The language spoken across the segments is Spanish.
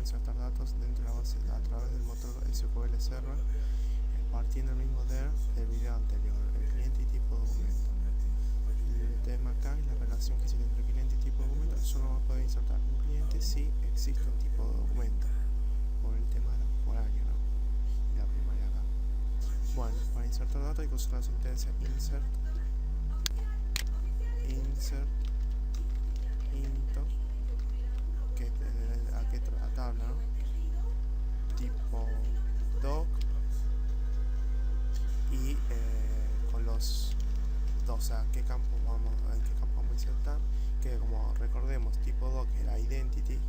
insertar datos dentro de la base a través del motor SQL Server, partiendo el mismo del video anterior, el cliente y tipo de documento. El tema acá es la relación que existe entre cliente y tipo de documento. Solo vamos a poder insertar un cliente si existe un tipo de documento, por el tema de la foránea, ¿no? Y la primaria acá. Bueno, para insertar datos hay que usar la sentencia insert into, que aquí la tabla, ¿no? Tipo doc y con los dos, o sea, en qué campo vamos a insertar, que como recordemos, tipo doc era identity,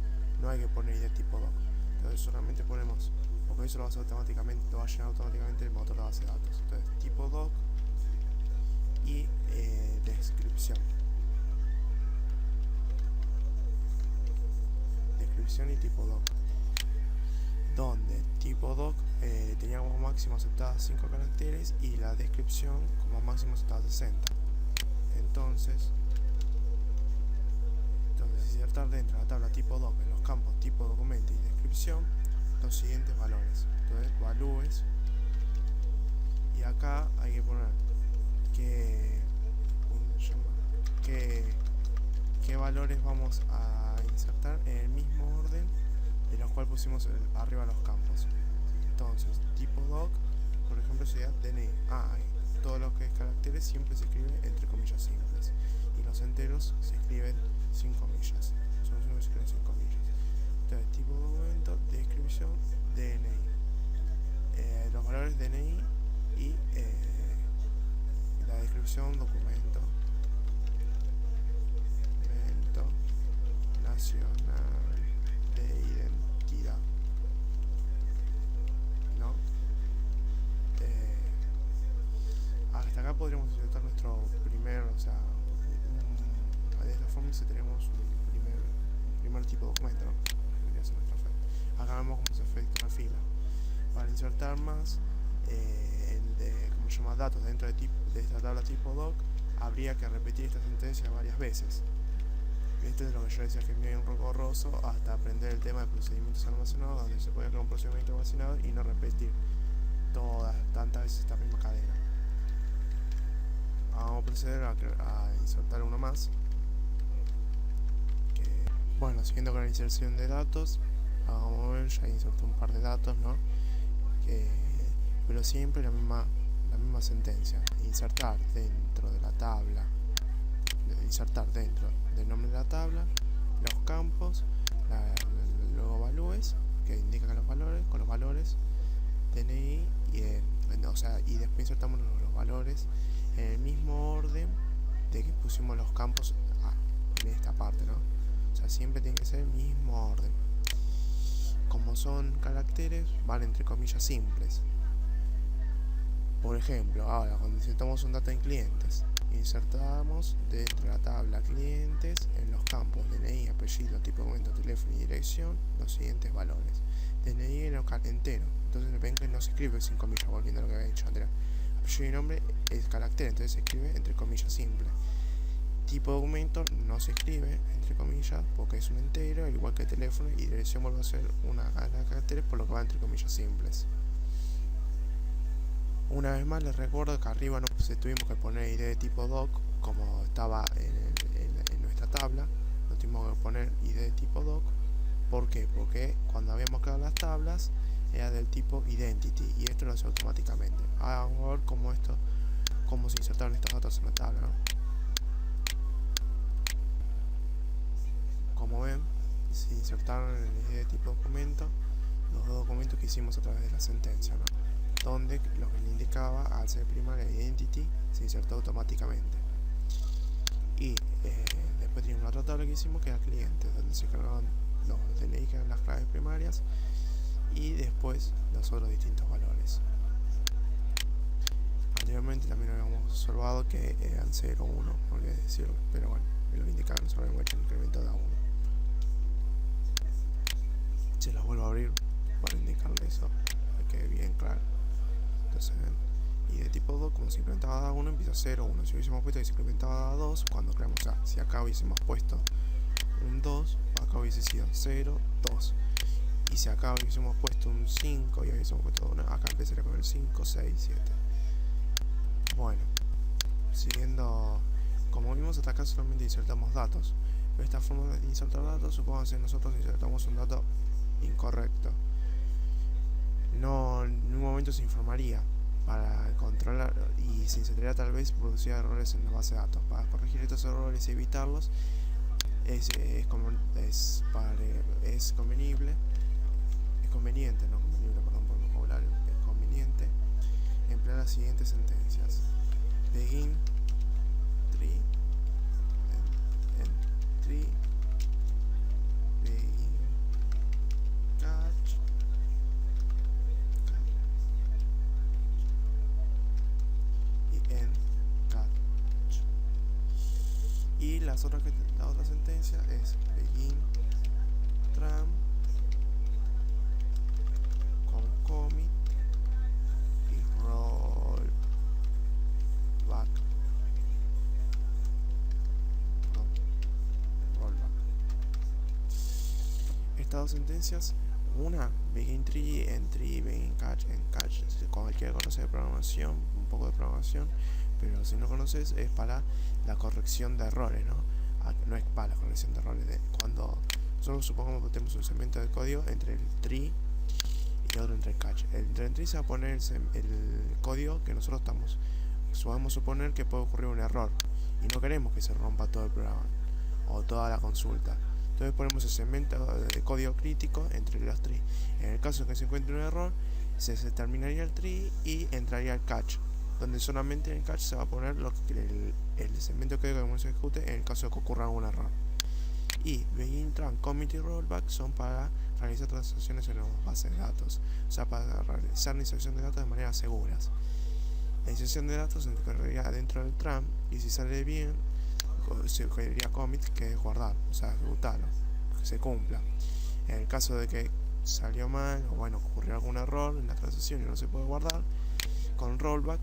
no hay que poner id tipo doc, entonces solamente ponemos, porque eso lo va a hacer automáticamente, lo va a llenar automáticamente el motor de base de datos. Entonces tipo doc y descripción y tipo doc, donde tipo doc tenía como máximo aceptada 5 caracteres y la descripción como máximo aceptada 60. Entonces insertar dentro de la tabla tipo doc en los campos tipo documento y descripción los siguientes valores. Entonces values, y acá hay que poner qué valores vamos a insertar en el mismo orden de los cuales pusimos arriba los campos. Entonces tipo doc, por ejemplo, sería DNI. Todo lo que es caracteres siempre se escribe entre comillas simples, y los enteros se escriben sin comillas. Son los únicos que se escriben sin comillas. Entonces tipo documento, descripción, DNI. Los valores DNI y la descripción documento nacional de identidad, ¿no? Hasta acá podríamos insertar nuestro primer, o sea, de esta forma si tenemos un primer tipo de documento, ¿no? Acá vemos cómo se efectúa una fila. Para insertar más como se llama, datos dentro de esta tabla tipo doc, habría que repetir esta sentencia varias veces. Esto es lo que yo decía, que es medio engorroso hasta aprender el tema de procedimientos almacenados, donde se puede crear un procedimiento almacenado y no repetir tantas veces esta misma cadena. Vamos a proceder a insertar uno más. Bueno, siguiendo con la inserción de datos, vamos a ver, ya inserté un par de datos, ¿no? Pero siempre la misma sentencia: insertar dentro de la tabla, insertar dentro del nombre de la tabla los campos, luego values, que indican los valores, con los valores DNI, y después insertamos los valores en el mismo orden de que pusimos los campos en esta parte, ¿no? O sea, siempre tiene que ser el mismo orden. Como son caracteres, van entre comillas simples. Por ejemplo, ahora cuando insertamos un dato en clientes, insertamos dentro de la tabla clientes en los campos DNI, apellido, tipo de documento, teléfono y dirección los siguientes valores. DNI en entero, entonces ven que no se escribe sin comillas, volviendo a lo que había dicho antes. Apellido y nombre es carácter, entonces se escribe entre comillas simple. Tipo de documento no se escribe entre comillas porque es un entero, al igual que teléfono, y dirección vuelve a ser una cadena de caracteres, por lo que va entre comillas simples. Una vez más les recuerdo que arriba no tuvimos que poner id de tipo doc como estaba en nuestra tabla. No tuvimos que poner id de tipo doc. ¿Por qué? Porque cuando habíamos creado las tablas era del tipo identity, y esto lo hace automáticamente. Ahora vamos a ver cómo se insertaron estos datos en la tabla, ¿no? Como ven, se insertaron en el id de tipo documento los dos documentos que hicimos a través de la sentencia, ¿no? Donde lo que le indicaba al ser primaria identity se insertó automáticamente. Y después teníamos otra tabla que hicimos, que era cliente, donde se cargaban los DNI, que eran las claves primarias, y después los otros distintos valores. Anteriormente también habíamos observado que eran 0, 1, no olvidé decirlo, pero bueno, los indicadores nos habíamos hecho un incremento de a 1. Se los vuelvo a abrir para indicarle eso, para que quede bien claro. Entonces, y de tipo 2, como se incrementaba a 1, empieza a 0, 1. Si hubiésemos puesto que se incrementaba a 2, cuando creamos si acá hubiésemos puesto un 2, acá hubiese sido 0, 2. Y si acá hubiésemos puesto un 5 y hubiésemos puesto una, acá empezaría con el 5, 6, 7. Bueno, siguiendo, como vimos hasta acá solamente insertamos datos. De esta forma de insertar datos, supongamos que nosotros insertamos un dato incorrecto. No, en un momento se informaría para controlar y se insertaría tal vez producir errores en la base de datos. Para corregir estos errores y evitarlos es conveniente emplear las siguientes sentencias: begin tree, tree, begin catch, y end catch. Y la otra sentencia es begin tram con commit y roll back. Estas dos sentencias, una begin tree, end tree, begin catch, end catch. Cualquiera conoce de programación, un poco de programación, pero si no conoces es para la corrección de errores, ¿no? No es para la corrección de errores. Cuando nosotros supongamos que tenemos un segmento de código entre el tree y otro entre el catch. Entre el tree se va a poner el código que nosotros podemos suponer que puede ocurrir un error y no queremos que se rompa todo el programa o toda la consulta. Entonces ponemos el segmento de código crítico entre los tree. En el caso de que se encuentre un error, se terminaría el tree y entraría el catch, donde solamente en el catch se va a poner el segmento de código que se ejecute en el caso de que ocurra algún error. Y begin tran, commit y rollback son para realizar transacciones en las bases de datos, o sea, para realizar la inserción de datos de manera seguras. La inserción de datos se encargaría dentro del tram y si sale bien se escogería commit, que es guardar, o sea, ejecutarlo, que se cumpla. En el caso de que salió mal o bueno, ocurrió algún error en la transacción y no se puede guardar, con rollback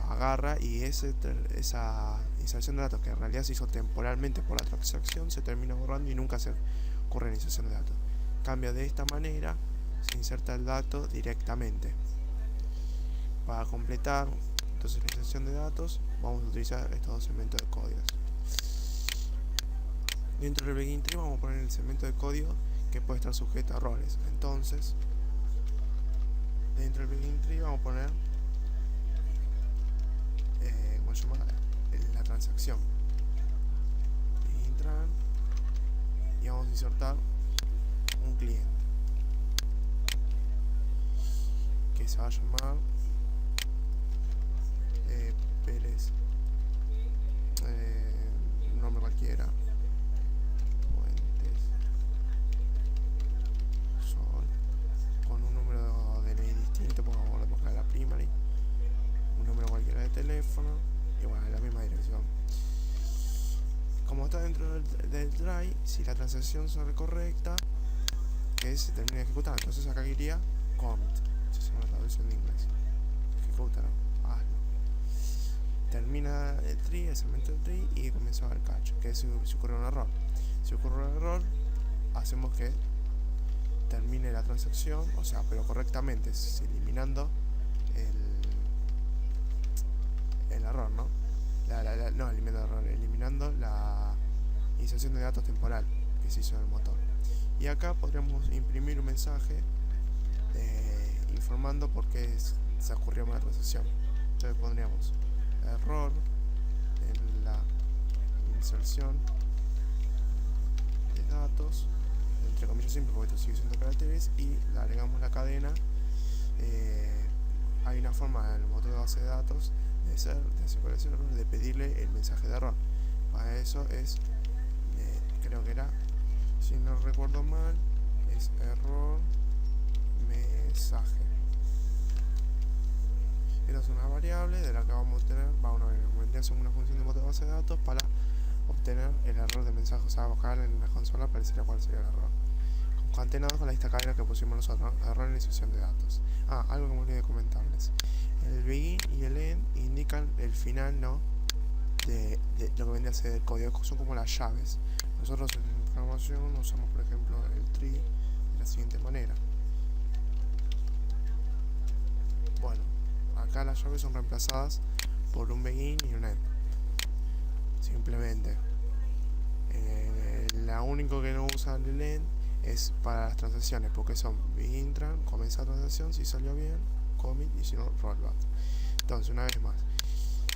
agarra y esa inserción de datos que en realidad se hizo temporalmente por la transacción se termina borrando y nunca se ocurre la inserción de datos. Cambia de esta manera, se inserta el dato directamente. Para completar entonces la inserción de datos vamos a utilizar estos dos segmentos de códigos. Dentro del begin tree vamos a poner el segmento de código que puede estar sujeto a errores. Entonces dentro del begin tree vamos a poner la transacción begin tran y vamos a insertar un cliente que se va a llamar Pérez, un nombre cualquiera, Fuentes, Sol, con un número de DNI distinto, porque vamos a buscar la primary, un número cualquiera de teléfono y bueno, la misma dirección. Como está dentro del try, si la transacción sale correcta, que se termina de ejecutar, entonces acá iría commit, esa es una traducción de inglés, ejecútalo, hazlo. Termina el tree, el segmento del tree y comienza el catch, que es si ocurre un error. Si ocurre un error, hacemos que termine la transacción, o sea, pero correctamente, eliminando el error, ¿no? Eliminando la inserción de datos temporal que se hizo en el motor. Y acá podríamos imprimir un mensaje informando por qué se ocurrió una transacción. Entonces pondríamos error en la inserción de datos, entre comillas simple porque esto sigue siendo caracteres, y le agregamos la cadena. Hay una forma en el motor de base de datos de pedirle el mensaje de error. Para eso es, creo que era, si no recuerdo mal, es error mensaje. Esta es una variable de la que vamos a obtener, vendría a ser una función de motor de base de datos para obtener el error de mensaje, o sea, buscar en la consola aparecería cuál sería el error. Concatenado con la lista cadena que pusimos nosotros, error en la inserción de datos. Algo que me olvidé de comentarles. El begin y el end indican el final, ¿no? De lo que vendría a ser el código, son como las llaves. Nosotros en programación usamos, por ejemplo, el tree de la siguiente manera. acá las llaves son reemplazadas por un begin y un end. Simplemente. La único que no usa el end es para las transacciones, porque son begin tran, comenzar transacción, si salió bien, commit, y si no, rollback. Entonces, una vez más,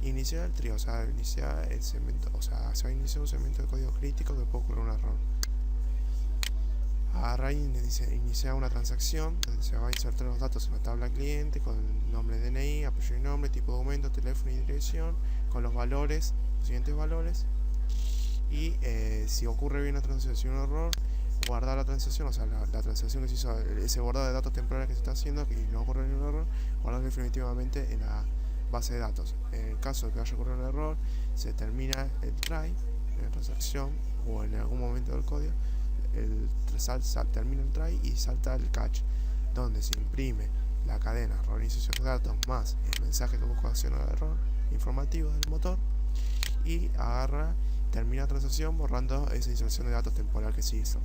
iniciar el trío, o sea, iniciar el segmento, o sea, se va a iniciar un segmento de código crítico que puede ocurrir un error. Agarra y iniciar una transacción donde se va a insertar los datos en la tabla cliente con el nombre DNI, apellido y nombre, tipo de documento, teléfono y dirección, con los valores, los siguientes valores. Y si ocurre bien la transacción sin un error, guardar la transacción, o sea, la transacción que se hizo, ese guardado de datos temporales que se está haciendo, que no ocurre ningún error, guardarlo definitivamente en la base de datos. En el caso de que haya ocurrido un error, se termina el try en la transacción o en algún momento del código, termina el try y salta el catch, donde se imprime la cadena error iniciación de datos más el mensaje que ocasiona el error informativo del motor, y termina la transacción borrando esa inserción de datos temporal que se hizo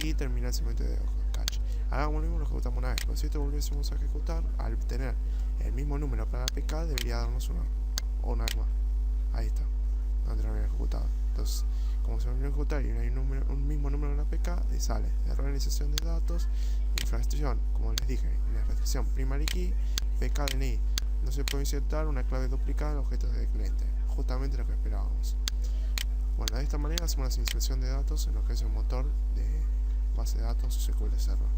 y termina el segmento de catch. Hagamos lo mismo, lo ejecutamos una vez, pero si esto volviésemos a ejecutar, al tener el mismo número para la PK debería darnos una vez más. Ahí está, donde lo había ejecutado. Entonces, como se volvió a ejecutar y no hay un mismo número en la PK, sale error de iniciación de datos, infracción, como les dije, en la restricción primary key, PK DNI. No se puede insertar una clave duplicada en objetos del cliente, justamente lo que esperábamos. Bueno, de esta manera hacemos la inserción de datos en lo que es el motor de base de datos SQL Server.